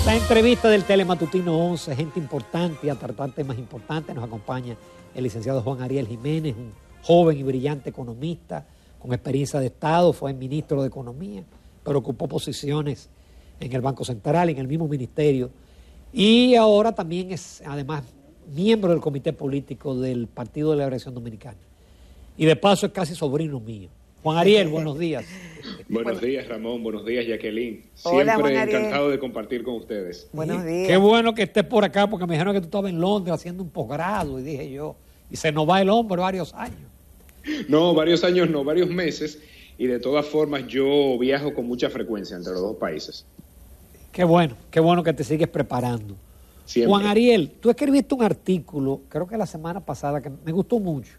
La entrevista del Telematutino 11, gente importante y a tratar temas importantes. Nos acompaña el licenciado Juan Ariel Jiménez, un joven y brillante economista con experiencia de Estado, fue ministro de Economía, pero ocupó posiciones en el Banco Central, en el mismo ministerio, y ahora también es además miembro del comité político del Partido de la Liberación Dominicana. Y de paso es casi sobrino mío. Juan Ariel, buenos días. Buenos días, Ramón. Buenos días, Jacqueline. Hola, Siempre Juan Ariel. encantado de compartir con ustedes. Buenos días. Qué bueno que estés por acá, porque me dijeron que tú estabas en Londres haciendo un posgrado, y dije yo, y se nos va el hombre varios años. No, varios años no, varios meses. Y de todas formas yo viajo con mucha frecuencia entre los dos países. Qué bueno que te sigues preparando. Siempre. Juan Ariel, tú escribiste un artículo, creo que la semana pasada, que me gustó mucho,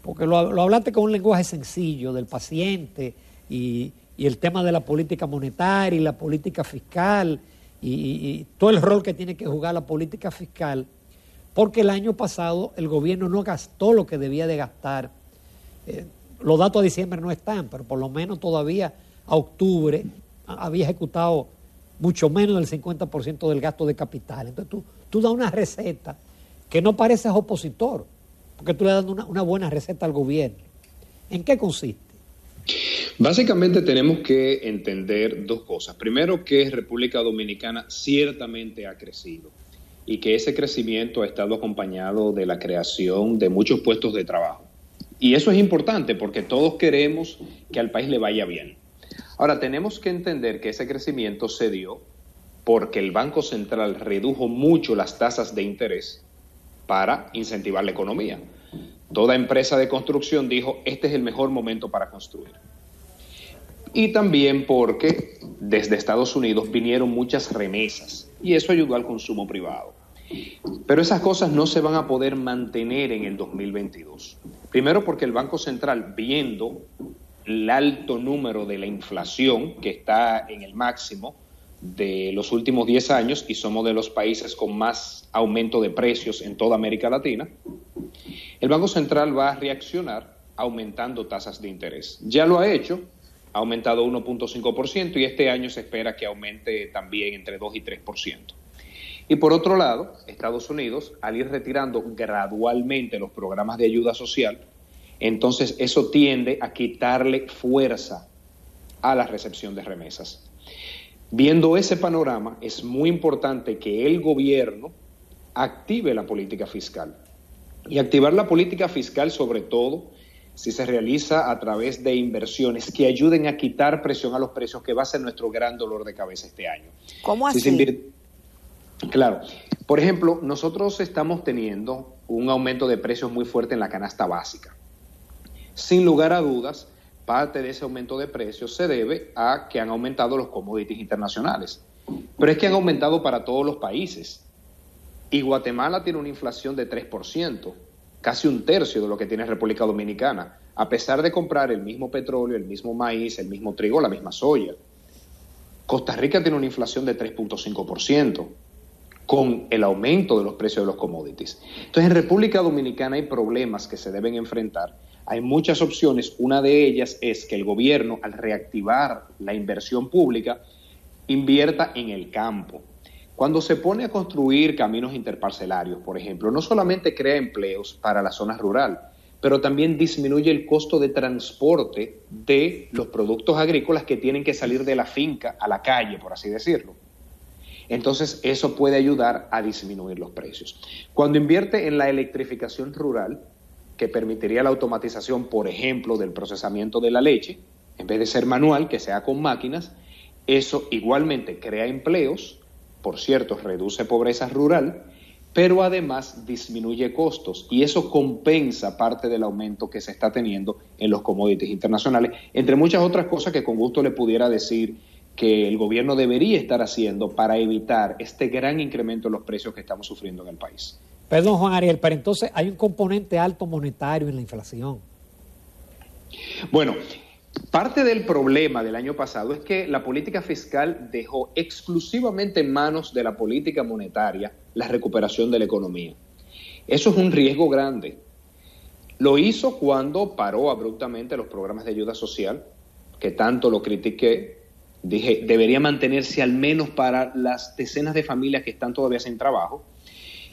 porque lo hablaste con un lenguaje sencillo del paciente y el tema de la política monetaria y la política fiscal y todo el rol que tiene que jugar la política fiscal, porque el año pasado el gobierno no gastó lo que debía de gastar. Los datos de diciembre no están, pero por lo menos todavía a octubre había ejecutado mucho menos del 50% del gasto de capital. Entonces tú das una receta que no pareces opositor, porque tú le das una buena receta al gobierno. ¿En qué consiste? Básicamente tenemos que entender dos cosas. Primero, que República Dominicana ciertamente ha crecido y que ese crecimiento ha estado acompañado de la creación de muchos puestos de trabajo. Y eso es importante porque todos queremos que al país le vaya bien. Ahora, tenemos que entender que ese crecimiento se dio porque el Banco Central redujo mucho las tasas de interés para incentivar la economía. Toda empresa de construcción dijo, este es el mejor momento para construir. Y también porque desde Estados Unidos vinieron muchas remesas y eso ayudó al consumo privado. Pero esas cosas no se van a poder mantener en el 2022. Primero porque el Banco Central, viendo el alto número de la inflación que está en el máximo de los últimos 10 años y somos de los países con más aumento de precios en toda América Latina, el Banco Central va a reaccionar aumentando tasas de interés. Ya lo ha hecho, ha aumentado 1.5% y este año se espera que aumente también entre 2 y 3%. Y por otro lado, Estados Unidos, al ir retirando gradualmente los programas de ayuda social, entonces eso tiende a quitarle fuerza a la recepción de remesas. Viendo ese panorama, es muy importante que el gobierno active la política fiscal. Y activar la política fiscal, sobre todo, si se realiza a través de inversiones que ayuden a quitar presión a los precios, que va a ser nuestro gran dolor de cabeza este año. ¿Cómo así? Claro. Por ejemplo, nosotros estamos teniendo un aumento de precios muy fuerte en la canasta básica. Sin lugar a dudas, parte de ese aumento de precios se debe a que han aumentado los commodities internacionales. Pero es que han aumentado para todos los países. Y Guatemala tiene una inflación de 3%, casi un tercio de lo que tiene República Dominicana, a pesar de comprar el mismo petróleo, el mismo maíz, el mismo trigo, la misma soya. Costa Rica tiene una inflación de 3.5%, con el aumento de los precios de los commodities. Entonces, en República Dominicana hay problemas que se deben enfrentar. Hay muchas opciones. Una de ellas es que el gobierno, al reactivar la inversión pública, invierta en el campo. Cuando se pone a construir caminos interparcelarios, por ejemplo, no solamente crea empleos para la zona rural, pero también disminuye el costo de transporte de los productos agrícolas que tienen que salir de la finca a la calle, por así decirlo. Entonces, eso puede ayudar a disminuir los precios. Cuando invierte en la electrificación rural, que permitiría la automatización, por ejemplo, del procesamiento de la leche, en vez de ser manual, que sea con máquinas, eso igualmente crea empleos, por cierto, reduce pobreza rural, pero además disminuye costos y eso compensa parte del aumento que se está teniendo en los commodities internacionales, entre muchas otras cosas que con gusto le pudiera decir que el gobierno debería estar haciendo para evitar este gran incremento en los precios que estamos sufriendo en el país. Perdón, Juan Ariel, pero entonces hay un componente alto monetario en la inflación. Bueno, parte del problema del año pasado es que la política fiscal dejó exclusivamente en manos de la política monetaria la recuperación de la economía. Eso es un riesgo grande. Lo hizo cuando paró abruptamente los programas de ayuda social, que tanto lo critiqué, Dije, debería mantenerse al menos para las decenas de familias que están todavía sin trabajo.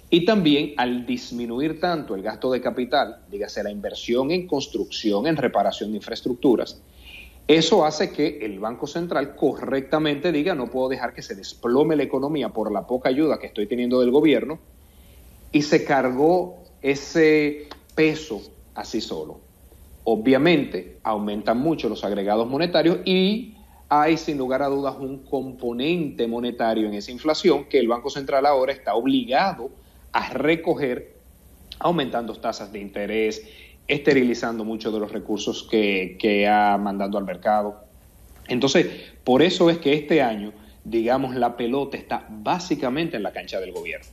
Y también al disminuir tanto el gasto de capital, dígase la inversión en construcción, en reparación de infraestructuras, eso hace que el Banco Central correctamente diga, no puedo dejar que se desplome la economía por la poca ayuda que estoy teniendo del gobierno, y se cargó ese peso así solo. Obviamente aumentan mucho los agregados monetarios y hay sin lugar a dudas un componente monetario en esa inflación que el Banco Central ahora está obligado a recoger, aumentando tasas de interés, esterilizando muchos de los recursos que ha mandado al mercado. Entonces, por eso es que este año, digamos, la pelota está básicamente en la cancha del gobierno.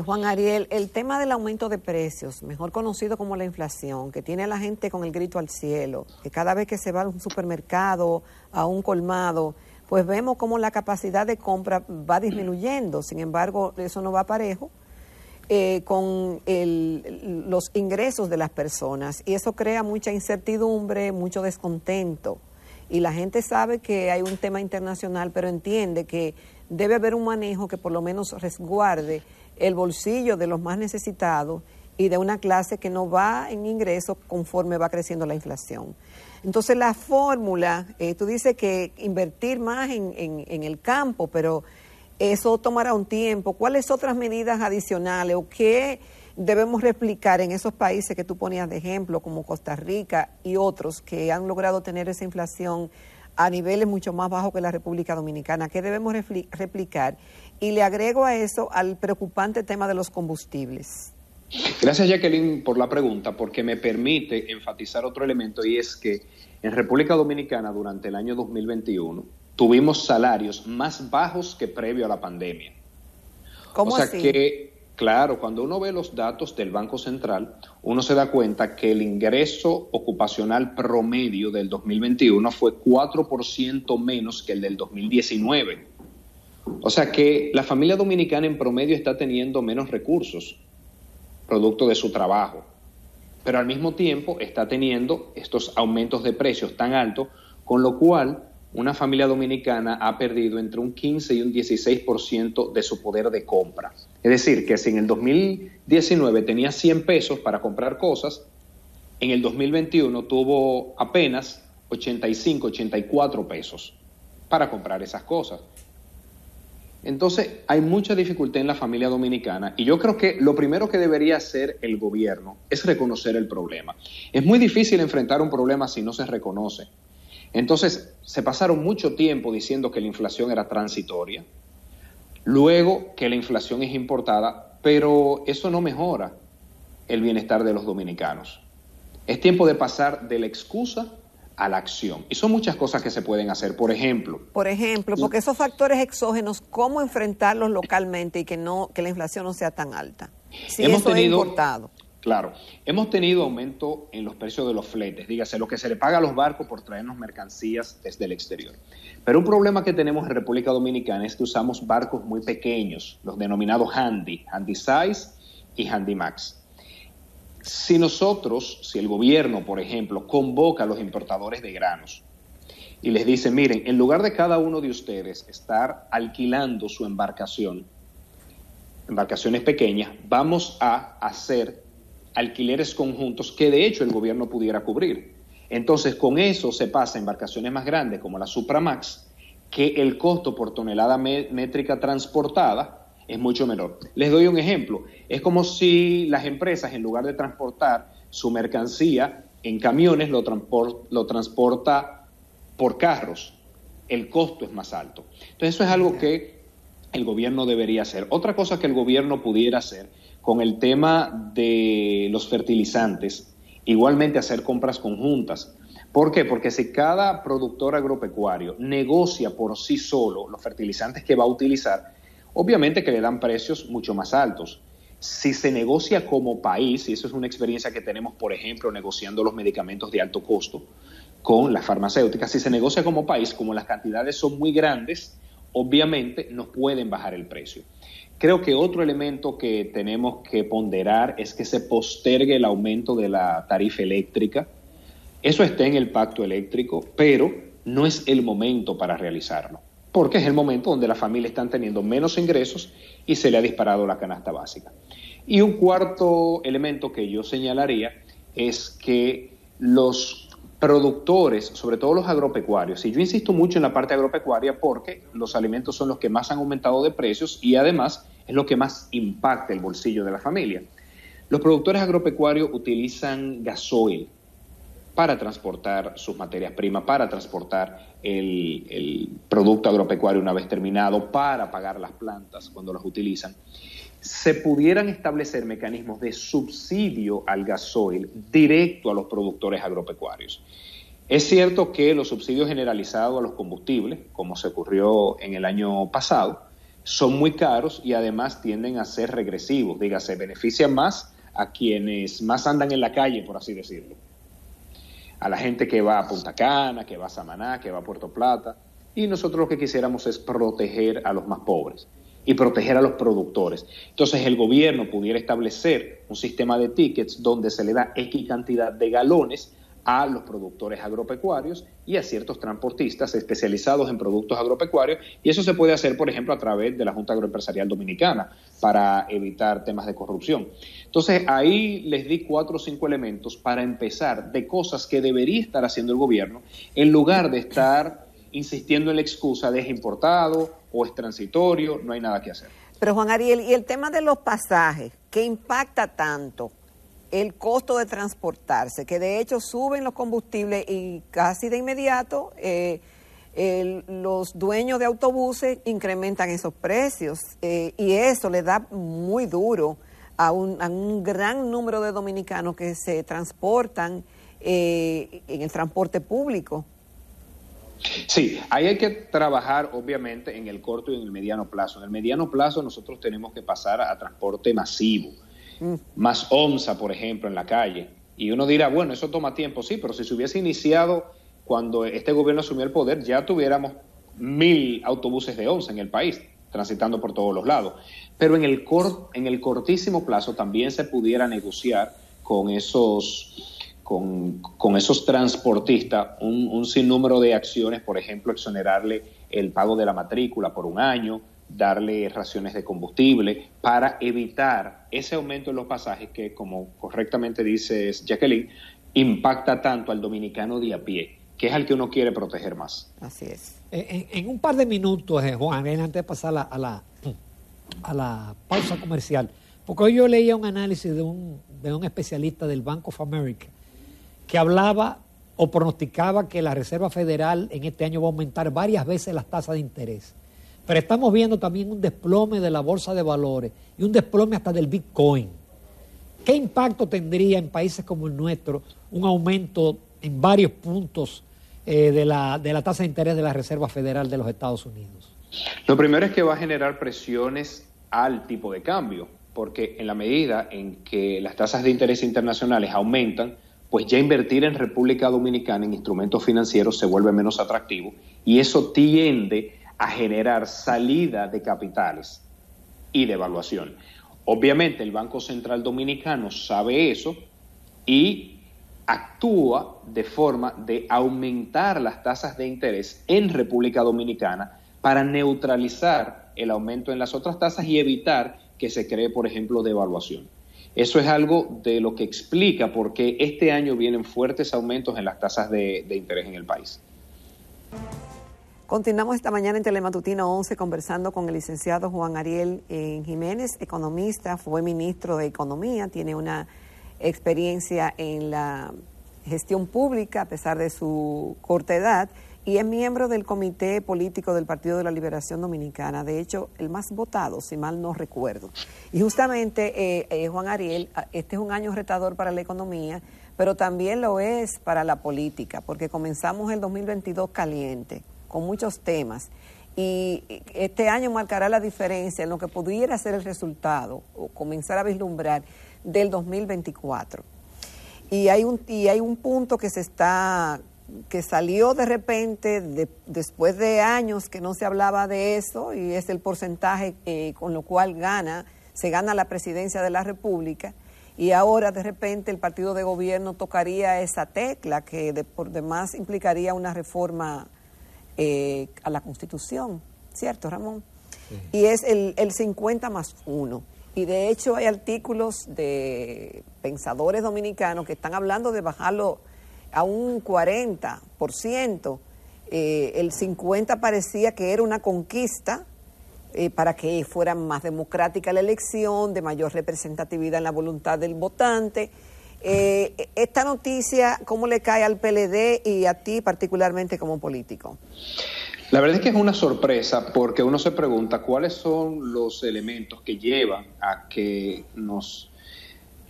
Juan Ariel, el tema del aumento de precios, mejor conocido como la inflación, que tiene a la gente con el grito al cielo, que cada vez que se va a un supermercado, a un colmado, pues vemos como la capacidad de compra va disminuyendo. Sin embargo, eso no va parejo con los ingresos de las personas, y eso crea mucha incertidumbre, mucho descontento. Y la gente sabe que hay un tema internacional, pero entiende que debe haber un manejo que por lo menos resguarde el bolsillo de los más necesitados y de una clase que no va en ingresos conforme va creciendo la inflación. Entonces la fórmula, tú dices que invertir más en el campo, pero eso tomará un tiempo. ¿Cuáles otras medidas adicionales o qué debemos replicar en esos países que tú ponías de ejemplo, como Costa Rica y otros que han logrado tener esa inflación a niveles mucho más bajos que la República Dominicana? ¿Qué debemos replicar? Y le agrego a eso al preocupante tema de los combustibles. Gracias, Jacqueline, por la pregunta, porque me permite enfatizar otro elemento, y es que en República Dominicana durante el año 2021 tuvimos salarios más bajos que previo a la pandemia. ¿Cómo así? O sea que, claro, cuando uno ve los datos del Banco Central, uno se da cuenta que el ingreso ocupacional promedio del 2021 fue 4% menos que el del 2019. O sea que la familia dominicana en promedio está teniendo menos recursos, producto de su trabajo, pero al mismo tiempo está teniendo estos aumentos de precios tan altos, con lo cual una familia dominicana ha perdido entre un 15 y un 16% de su poder de compra. Es decir, que si en el 2019 tenía 100 pesos para comprar cosas, en el 2021 tuvo apenas 85, 84 pesos para comprar esas cosas. Entonces, hay mucha dificultad en la familia dominicana, y yo creo que lo primero que debería hacer el gobierno es reconocer el problema. Es muy difícil enfrentar un problema si no se reconoce. Entonces, se pasaron mucho tiempo diciendo que la inflación era transitoria, luego que la inflación es importada, pero eso no mejora el bienestar de los dominicanos. Es tiempo de pasar de la excusa a la acción. Y son muchas cosas que se pueden hacer. Por ejemplo, porque esos factores exógenos, ¿cómo enfrentarlos localmente y que la inflación no sea tan alta? Si eso es importado. Claro, hemos tenido aumento en los precios de los fletes, dígase, lo que se le paga a los barcos por traernos mercancías desde el exterior. Pero un problema que tenemos en República Dominicana es que usamos barcos muy pequeños, los denominados handy size y handy max. Si el gobierno, por ejemplo, convoca a los importadores de granos y les dice, miren, en lugar de cada uno de ustedes estar alquilando su embarcaciones pequeñas, vamos a hacer alquileres conjuntos que de hecho el gobierno pudiera cubrir. Entonces, con eso se pasa a embarcaciones más grandes como la Supramax, que el costo por tonelada métrica transportada es mucho menor. Les doy un ejemplo. Es como si las empresas, en lugar de transportar su mercancía en camiones, lo transporta por carros. El costo es más alto. Entonces, eso es algo que el gobierno debería hacer. Otra cosa que el gobierno pudiera hacer con el tema de los fertilizantes, igualmente hacer compras conjuntas. ¿Por qué? Porque si cada productor agropecuario negocia por sí solo los fertilizantes que va a utilizar, obviamente que le dan precios mucho más altos. Si se negocia como país, y eso es una experiencia que tenemos, por ejemplo, negociando los medicamentos de alto costo con las farmacéuticas, si se negocia como país, como las cantidades son muy grandes, obviamente nos pueden bajar el precio. Creo que otro elemento que tenemos que ponderar es que se postergue el aumento de la tarifa eléctrica. Eso está en el pacto eléctrico, pero no es el momento para realizarlo, porque es el momento donde las familias están teniendo menos ingresos y se le ha disparado la canasta básica. Y un cuarto elemento que yo señalaría es que los productores, sobre todo los agropecuarios, y yo insisto mucho en la parte agropecuaria porque los alimentos son los que más han aumentado de precios y además es lo que más impacta el bolsillo de la familia. Los productores agropecuarios utilizan gasoil para transportar sus materias primas, para transportar el producto agropecuario una vez terminado, para pagar las plantas cuando las utilizan. Se pudieran establecer mecanismos de subsidio al gasoil directo a los productores agropecuarios. Es cierto que los subsidios generalizados a los combustibles, como se ocurrió en el año pasado, son muy caros y además tienden a ser regresivos, dígase, benefician más a quienes más andan en la calle, por así decirlo. A la gente que va a Punta Cana, que va a Samaná, que va a Puerto Plata, y nosotros lo que quisiéramos es proteger a los más pobres y proteger a los productores. Entonces el gobierno pudiera establecer un sistema de tickets donde se le da X cantidad de galones a los productores agropecuarios y a ciertos transportistas especializados en productos agropecuarios, y eso se puede hacer, por ejemplo, a través de la Junta Agroempresarial Dominicana para evitar temas de corrupción. Entonces, ahí les di 4 o 5 elementos para empezar de cosas que debería estar haciendo el gobierno en lugar de estar insistiendo en la excusa de es importado o es transitorio, no hay nada que hacer. Pero Juan Ariel, y el tema de los pasajes, ¿qué impacta tanto el costo de transportarse? Que de hecho suben los combustibles y casi de inmediato los dueños de autobuses incrementan esos precios y eso le da muy duro a un gran número de dominicanos que se transportan en el transporte público. Sí, ahí hay que trabajar obviamente en el corto y en el mediano plazo. En el mediano plazo nosotros tenemos que pasar a transporte masivo, más onza, por ejemplo, en la calle. Y uno dirá, bueno, eso toma tiempo, sí, pero si se hubiese iniciado cuando este gobierno asumió el poder, ya tuviéramos 1,000 autobuses de onza en el país, transitando por todos los lados. Pero en el cortísimo plazo también se pudiera negociar con esos transportistas un sinnúmero de acciones, por ejemplo, exonerarle el pago de la matrícula por un año, darle raciones de combustible para evitar ese aumento en los pasajes que, como correctamente dices, Jacqueline, impacta tanto al dominicano de a pie, que es al que uno quiere proteger más. Así es. En un par de minutos, Juan, antes de pasar a la pausa comercial, porque hoy yo leía un análisis de un especialista del Bank of America que hablaba o pronosticaba que la Reserva Federal en este año va a aumentar varias veces las tasas de interés. Pero estamos viendo también un desplome de la bolsa de valores y un desplome hasta del Bitcoin. ¿Qué impacto tendría en países como el nuestro un aumento en varios puntos de la tasa de interés de la Reserva Federal de los Estados Unidos? Lo primero es que va a generar presiones al tipo de cambio, porque en la medida en que las tasas de interés internacionales aumentan, pues ya invertir en República Dominicana en instrumentos financieros se vuelve menos atractivo y eso tiende a generar salida de capitales y devaluación. Obviamente el Banco Central Dominicano sabe eso y actúa de forma de aumentar las tasas de interés en República Dominicana para neutralizar el aumento en las otras tasas y evitar que se cree, por ejemplo, devaluación. Eso es algo de lo que explica por qué este año vienen fuertes aumentos en las tasas de interés en el país. Continuamos esta mañana en Telematutino 11 conversando con el licenciado Juan Ariel Jiménez, economista, fue ministro de Economía, tiene una experiencia en la gestión pública a pesar de su corta edad y es miembro del Comité Político del Partido de la Liberación Dominicana, de hecho el más votado, si mal no recuerdo. Y justamente, Juan Ariel, este es un año retador para la economía, pero también lo es para la política, porque comenzamos el 2022 caliente, con muchos temas, y este año marcará la diferencia en lo que pudiera ser el resultado, o comenzar a vislumbrar, del 2024. Y hay un punto que salió de repente después de años que no se hablaba de eso, y es el porcentaje con lo cual se gana la presidencia de la República, y ahora de repente el partido de gobierno tocaría esa tecla que por demás implicaría una reforma a la Constitución, ¿cierto, Ramón? Sí. Y es el 50+1. Y de hecho hay artículos de pensadores dominicanos que están hablando de bajarlo a un 40%. El 50% parecía que era una conquista para que fuera más democrática la elección, de mayor representatividad en la voluntad del votante. Esta noticia, ¿cómo le cae al PLD y a ti particularmente como político? La verdad es que es una sorpresa porque uno se pregunta cuáles son los elementos que llevan a que nos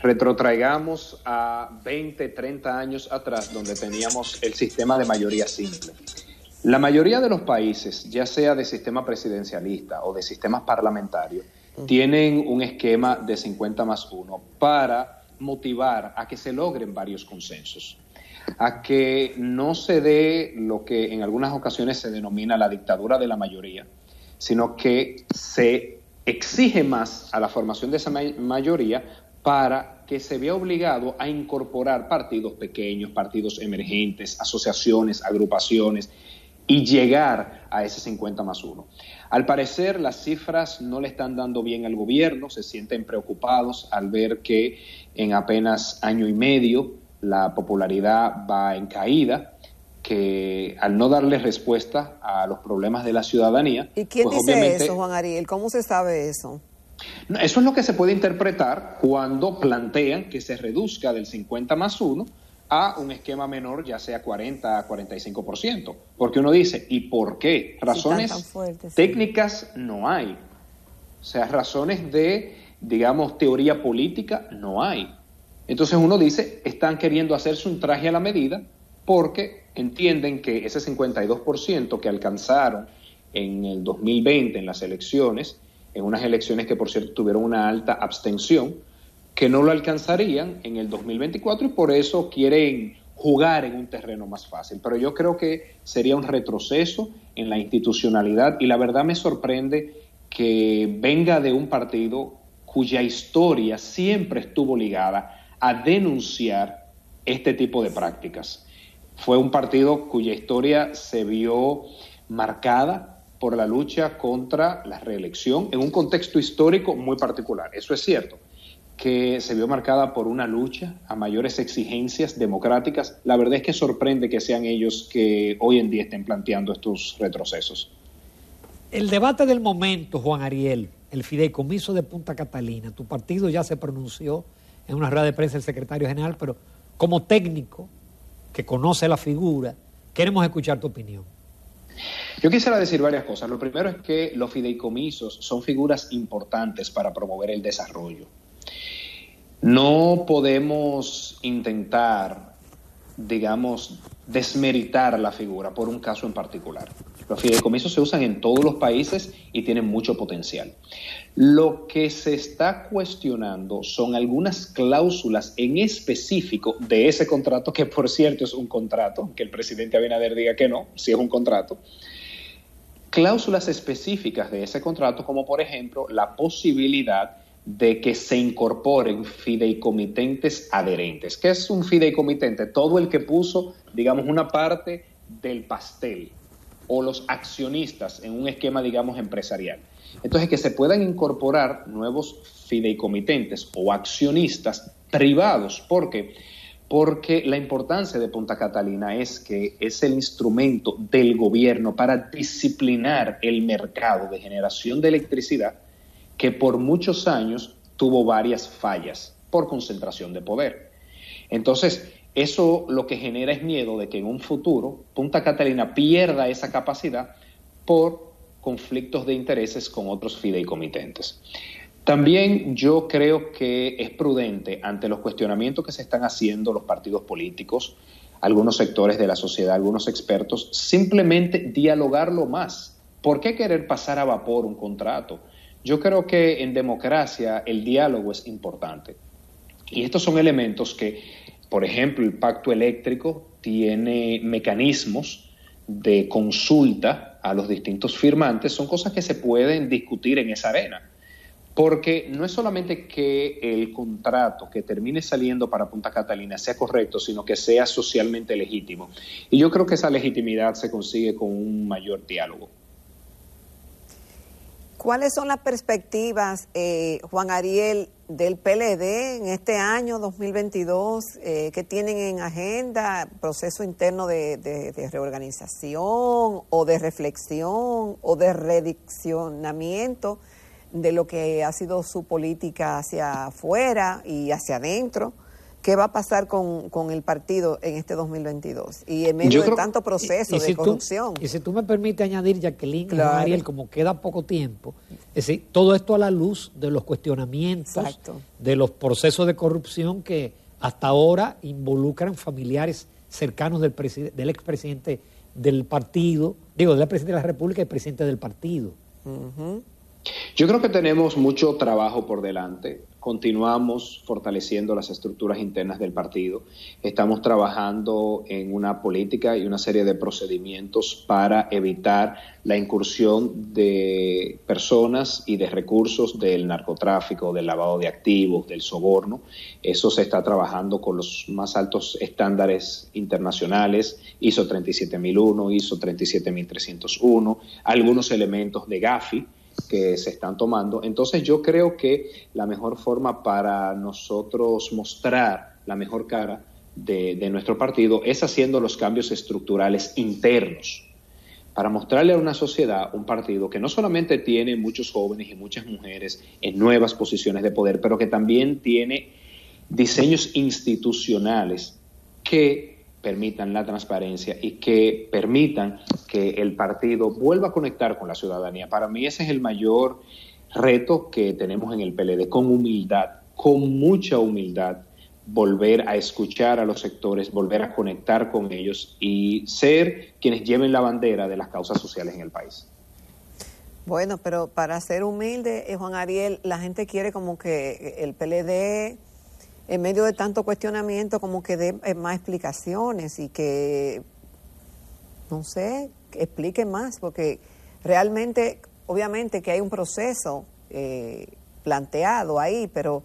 retrotraigamos a 20, 30 años atrás donde teníamos el sistema de mayoría simple. La mayoría de los países, ya sea de sistema presidencialista o de sistemas parlamentarios, tienen un esquema de 50+1 para motivar a que se logren varios consensos, a que no se dé lo que en algunas ocasiones se denomina la dictadura de la mayoría, sino que se exige más a la formación de esa mayoría para que se vea obligado a incorporar partidos pequeños, partidos emergentes, asociaciones, agrupaciones, y llegar a ese 50+1. Al parecer, las cifras no le están dando bien al gobierno, se sienten preocupados al ver que en apenas año y medio la popularidad va en caída, que al no darle respuesta a los problemas de la ciudadanía... ¿Y quién pues dice eso, Juan Ariel? ¿Cómo se sabe eso? Eso es lo que se puede interpretar cuando plantean que se reduzca del 50+1 a un esquema menor, ya sea 40 a 45%. Porque uno dice, ¿y por qué? Razones tan fuertes, técnicas no hay. O sea, razones de, digamos, teoría política no hay. Entonces uno dice, están queriendo hacerse un traje a la medida porque entienden que ese 52% que alcanzaron en el 2020 en las elecciones, en unas elecciones que por cierto tuvieron una alta abstención, que no lo alcanzarían en el 2024 y por eso quieren jugar en un terreno más fácil. Pero yo creo que sería un retroceso en la institucionalidad y la verdad me sorprende que venga de un partido cuya historia siempre estuvo ligada a denunciar este tipo de prácticas. Fue un partido cuya historia se vio marcada por la lucha contra la reelección en un contexto histórico muy particular. Eso es cierto, que se vio marcada por una lucha a mayores exigencias democráticas. La verdad es que sorprende que sean ellos que hoy en día estén planteando estos retrocesos. El debate del momento, Juan Ariel, el fideicomiso de Punta Catalina, tu partido ya se pronunció en una rueda de prensa el secretario general, pero como técnico que conoce la figura, queremos escuchar tu opinión. Yo quisiera decir varias cosas. Lo primero es que los fideicomisos son figuras importantes para promover el desarrollo. No podemos intentar, digamos, desmeritar la figura por un caso en particular. Los fideicomisos se usan en todos los países y tienen mucho potencial. Lo que se está cuestionando son algunas cláusulas en específico de ese contrato, que por cierto es un contrato, que el presidente Abinader diga que no, si es un contrato. Cláusulas específicas de ese contrato, como por ejemplo la posibilidad de que se incorporen fideicomitentes adherentes. ¿Qué es un fideicomitente? Todo el que puso, digamos, una parte del pastel o los accionistas en un esquema, digamos, empresarial. Entonces, que se puedan incorporar nuevos fideicomitentes o accionistas privados. ¿Por qué? Porque la importancia de Punta Catalina es que es el instrumento del gobierno para disciplinar el mercado de generación de electricidad que por muchos años tuvo varias fallas por concentración de poder. Entonces, eso lo que genera es miedo de que en un futuro Punta Catalina pierda esa capacidad por conflictos de intereses con otros fideicomitentes. También yo creo que es prudente, ante los cuestionamientos que se están haciendo los partidos políticos, algunos sectores de la sociedad, algunos expertos, simplemente dialogarlo más. ¿Por qué querer pasar a vapor un contrato? Yo creo que en democracia el diálogo es importante. Y estos son elementos que, por ejemplo, el pacto eléctrico tiene mecanismos de consulta a los distintos firmantes. Son cosas que se pueden discutir en esa arena. Porque no es solamente que el contrato que termine saliendo para Punta Catalina sea correcto, sino que sea socialmente legítimo. Y yo creo que esa legitimidad se consigue con un mayor diálogo. ¿Cuáles son las perspectivas, Juan Ariel, del PLD en este año 2022? ¿Qué tienen en agenda? ¿Proceso interno de reorganización o de reflexión o de rediccionamiento de lo que ha sido su política hacia afuera y hacia adentro? ¿Qué va a pasar con el partido en este 2022? Y en medio de tanto proceso de corrupción. Y si tú me permites añadir, Jacqueline, claro. Ariel, como queda poco tiempo, es decir, todo esto a la luz de los cuestionamientos, exacto, de los procesos de corrupción que hasta ahora involucran familiares cercanos del expresidente del partido, del presidente de la República y presidente del partido. Uh-huh. Yo creo que tenemos mucho trabajo por delante. Continuamos fortaleciendo las estructuras internas del partido. Estamos trabajando en una política y una serie de procedimientos para evitar la incursión de personas y de recursos del narcotráfico, del lavado de activos, del soborno. Eso se está trabajando con los más altos estándares internacionales, ISO 37001, ISO 37301, algunos elementos de Gafi que se están tomando. Entonces yo creo que la mejor forma para nosotros mostrar la mejor cara de nuestro partido es haciendo los cambios estructurales internos, para mostrarle a una sociedad un partido que no solamente tiene muchos jóvenes y muchas mujeres en nuevas posiciones de poder, pero que también tiene diseños institucionales que permitan la transparencia y que permitan que el partido vuelva a conectar con la ciudadanía. Para mí ese es el mayor reto que tenemos en el PLD, con humildad, con mucha humildad, volver a escuchar a los sectores, volver a conectar con ellos y ser quienes lleven la bandera de las causas sociales en el país. Bueno, pero para ser humilde, Juan Ariel, la gente quiere como que el PLD, en medio de tanto cuestionamiento, como que dé más explicaciones y que, no sé, que explique más, porque realmente, obviamente que hay un proceso planteado ahí, pero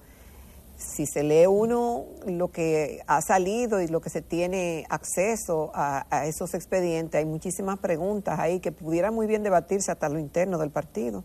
si se lee uno lo que ha salido y lo que se tiene acceso a esos expedientes, hay muchísimas preguntas ahí que pudieran muy bien debatirse hasta lo interno del partido.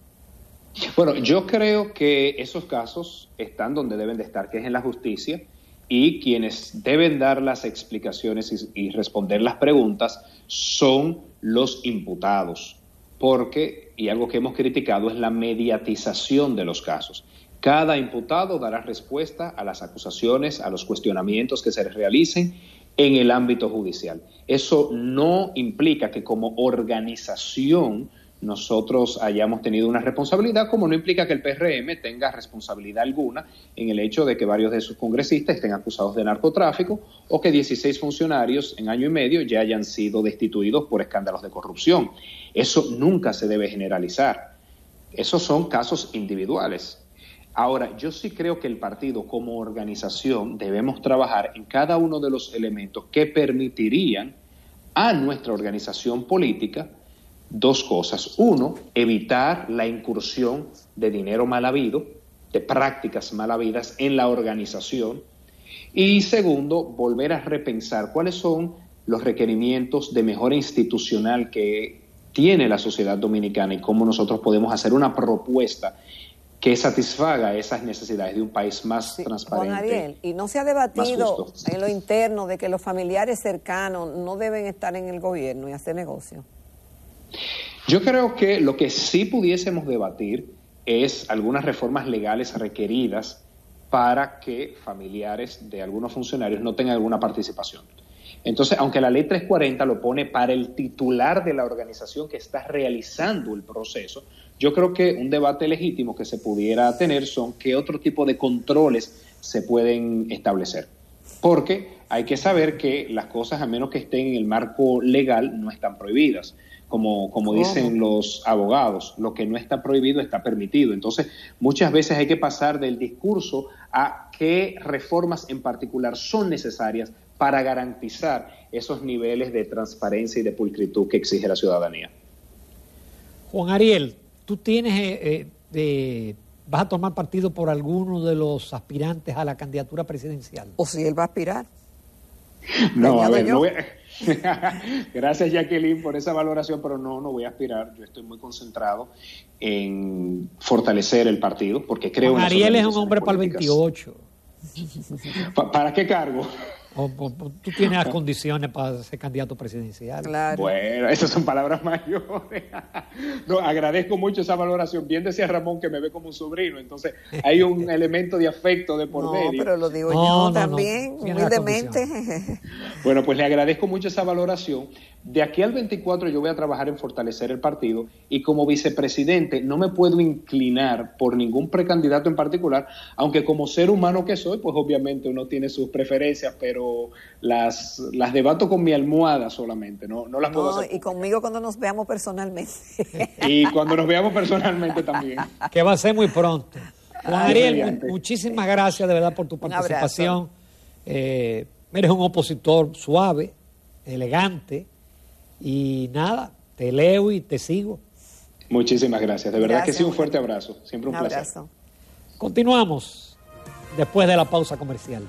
Bueno, yo creo que esos casos están donde deben de estar, que es en la justicia, y quienes deben dar las explicaciones y responder las preguntas son los imputados, porque, y algo que hemos criticado, es la mediatización de los casos. Cada imputado dará respuesta a las acusaciones, a los cuestionamientos que se realicen en el ámbito judicial. Eso no implica que como organización nosotros hayamos tenido una responsabilidad, como no implica que el PRM tenga responsabilidad alguna en el hecho de que varios de sus congresistas estén acusados de narcotráfico o que 16 funcionarios en año y medio ya hayan sido destituidos por escándalos de corrupción. Eso nunca se debe generalizar. Esos son casos individuales. Ahora, yo sí creo que el partido como organización debemos trabajar en cada uno de los elementos que permitirían a nuestra organización política dos cosas. Uno, evitar la incursión de dinero mal habido, de prácticas mal habidas en la organización. Y segundo, volver a repensar cuáles son los requerimientos de mejora institucional que tiene la sociedad dominicana y cómo nosotros podemos hacer una propuesta que satisfaga esas necesidades de un país más transparente. Juan Ariel, ¿y no se ha debatido en lo interno de que los familiares cercanos no deben estar en el gobierno y hacer negocio? Yo creo que lo que sí pudiésemos debatir es algunas reformas legales requeridas para que familiares de algunos funcionarios no tengan alguna participación. Entonces, aunque la ley 340 lo pone para el titular de la organización que está realizando el proceso, yo creo que un debate legítimo que se pudiera tener son qué otro tipo de controles se pueden establecer. Porque hay que saber que las cosas, a menos que estén en el marco legal, no están prohibidas. Como dicen los abogados, lo que no está prohibido está permitido. Entonces, muchas veces hay que pasar del discurso a qué reformas en particular son necesarias para garantizar esos niveles de transparencia y de pulcritud que exige la ciudadanía. Juan Ariel, tú tienes ¿Vas a tomar partido por alguno de los aspirantes a la candidatura presidencial? O si él va a aspirar. No, a ver, no voy a... Gracias, Jacqueline, por esa valoración, pero no voy a aspirar. Yo estoy muy concentrado en fortalecer el partido, porque creo en las Ariel es un organizaciones hombre para el políticas. 28. ¿Para qué cargo? Tú tienes las condiciones para ser candidato presidencial. Claro. Bueno, esas son palabras mayores. No, agradezco mucho esa valoración. Bien decía Ramón que me ve como un sobrino, entonces hay un elemento de afecto de por medio. No, pero lo digo No, yo también, Tiene las humildemente. Bueno, pues le agradezco mucho esa valoración. De aquí al 24 yo voy a trabajar en fortalecer el partido y como vicepresidente no me puedo inclinar por ningún precandidato en particular, aunque como ser humano que soy, pues obviamente uno tiene sus preferencias, pero las debato con mi almohada solamente, no las puedo hacer. Y conmigo cuando nos veamos personalmente. Y cuando nos veamos personalmente también. Que va a ser muy pronto. Juan Ariel, mediante. muchísimas gracias de verdad por tu participación. Eres un opositor suave, elegante, y nada, te leo y te sigo. Muchísimas gracias. De verdad Gracias, que sí, un fuerte abrazo. Siempre un placer. Abrazo. Continuamos después de la pausa comercial.